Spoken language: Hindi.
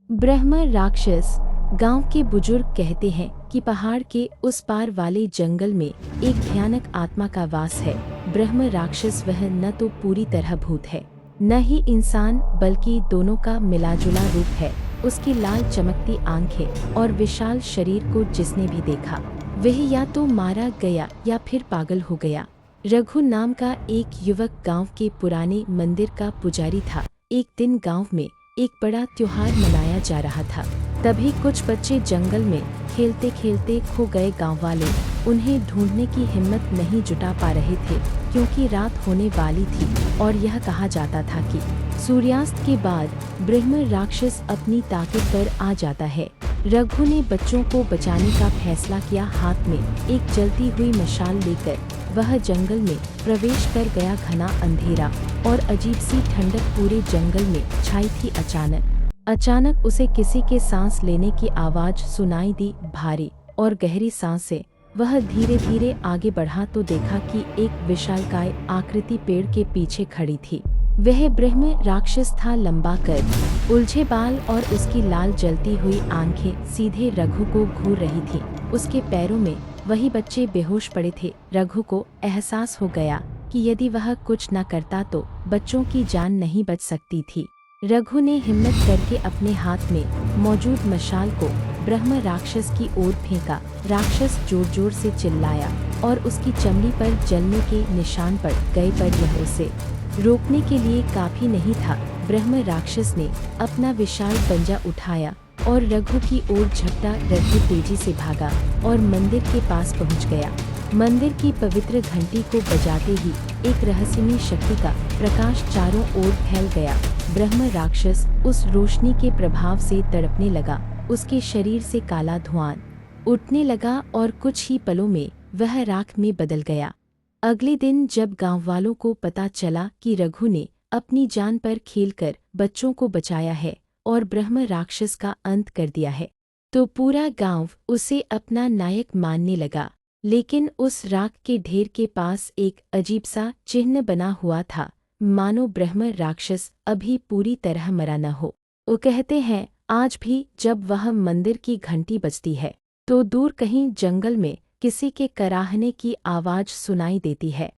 ब्रह्म राक्षस। गांव के बुजुर्ग कहते हैं कि पहाड़ के उस पार वाले जंगल में एक भयानक आत्मा का वास है। ब्रह्म राक्षस वह न तो पूरी तरह भूत है, न ही इंसान, बल्कि दोनों का मिलाजुला रूप है। उसकी लाल चमकती आंखें और विशाल शरीर को जिसने भी देखा, वह या तो मारा गया या फिर पागल हो गया। रघु नाम का एक युवक गांव के पुराने मंदिर का पुजारी था। एक दिन गांव में एक बड़ा त्योहार मनाया जा रहा था। तभी कुछ बच्चे जंगल में खेलते खेलते खो गए। गांव वाले उन्हें ढूंढने की हिम्मत नहीं जुटा पा रहे थे, क्योंकि रात होने वाली थी और यह कहा जाता था कि सूर्यास्त के बाद ब्रह्म राक्षस अपनी ताकत पर आ जाता है। रघु ने बच्चों को बचाने का फैसला किया। हाथ में एक जलती हुई मशाल लेकर वह जंगल में प्रवेश कर गया। घना अंधेरा और अजीब सी ठंडक पूरे जंगल में छाई थी। अचानक उसे किसी के सांस लेने की आवाज सुनाई दी। भारी और गहरी सांस से वह धीरे धीरे आगे बढ़ा तो देखा कि एक विशालकाय आकृति पेड़ के पीछे खड़ी थी। वह ब्रह्म राक्षस था। लंबा कद, उलझे बाल और उसकी लाल जलती हुई आंखें सीधे रघु को घूर रही थीं। उसके पैरों में वही बच्चे बेहोश पड़े थे। रघु को एहसास हो गया कि यदि वह कुछ न करता तो बच्चों की जान नहीं बच सकती थी। रघु ने हिम्मत करके अपने हाथ में मौजूद मशाल को ब्रह्म राक्षस की ओर फेंका। राक्षस जोर जोर से चिल्लाया और उसकी चमड़ी पर जलने के निशान पड़ गए, पर यह उसे रोकने के लिए काफी नहीं था। ब्रह्म राक्षस ने अपना विशाल पंजा उठाया और रघु की ओर झपटा। रघु तेजी से भागा और मंदिर के पास पहुंच गया। मंदिर की पवित्र घंटी को बजाते ही एक रहस्यमयी शक्ति का प्रकाश चारों ओर फैल गया। ब्रह्म राक्षस उस रोशनी के प्रभाव से तड़पने लगा। उसके शरीर से काला धुआं उठने लगा और कुछ ही पलों में वह राख में बदल गया। अगले दिन जब गांव वालों को पता चला कि रघु ने अपनी जान पर खेलकर बच्चों को बचाया है और ब्रह्म राक्षस का अंत कर दिया है, तो पूरा गांव उसे अपना नायक मानने लगा। लेकिन उस राख के ढेर के पास एक अजीब सा चिन्ह बना हुआ था, मानो ब्रह्म राक्षस अभी पूरी तरह मरा न हो। वो कहते हैं आज भी जब वह मंदिर की घंटी बजती है तो दूर कहीं जंगल में किसी के कराहने की आवाज सुनाई देती है।